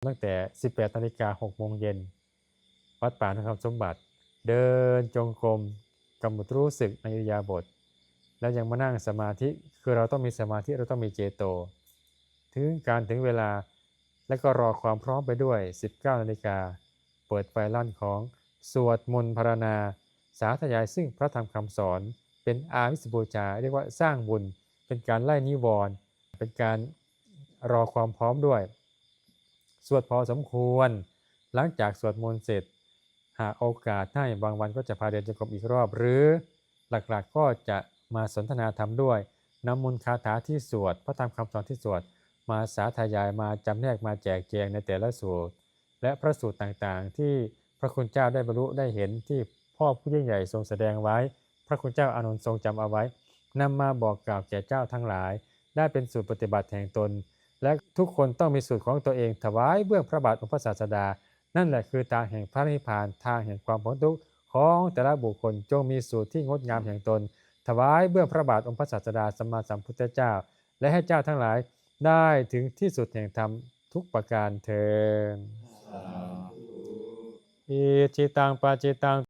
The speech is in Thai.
ตั้งแต่ 18:06 น. วัดป่านาคำสมบัติเดินจงกรมกำหนดรู้สึกในอิริยาบถแล้วยังมานั่งสมาธิคือเราต้องมีสมาธิเราต้องมีเจโตถึงเวลาแล้วก็รอความพร้อมไปด้วย 19 นาฬิกาเปิดไฟลั่นของสวดมนต์ภารณาสาธยายซึ่งพระธรรมคำสอนเป็นอามิสบูชาเรียกว่าสร้างบุญเป็นการไล่นิวรณ์เป็นการรอความพร้อมด้วยสวดพอสมควรหลังจากสวดมนต์เสร็จหากโอกาสให้บางวันก็จะพาเดินจงกรมอีกรอบหรือหลักๆก็จะมาสนทนาธรรมด้วยนำมนต์คาถาที่สวดพระธรรมคำสอนที่สวดมาสาธยายมาจำแนกมาแจกแจงในแต่ละสูตรและพระสูตรต่างๆที่พระคุณเจ้าได้บรรลุได้เห็นที่พ่อผู้ยิ่งใหญ่ทรงแสดงไว้พระคุณเจ้าอานนท์ทรงจำเอาไว้นำมาบอกกล่าวแก่เจ้าทั้งหลายได้เป็นสูตรปฏิบัติแห่งตนและทุกคนต้องมีสูตรของตัวเองถวายเบื้องพระบาทองค์พระศาสดานั่นแหละคือทางแห่งพระนิพพานทางแห่งความพ้นทุกข์ของแต่ละบุคคลจงมีสูตรที่งดงามแห่งตนถวายเบื้องพระบาทองค์พระศาสดาสัมมาสัมพุทธเจ้าและให้เจ้าทั้งหลายได้ถึงที่สุดแห่งธรรมทุกประการเทอญอิจิตังปาจิตัง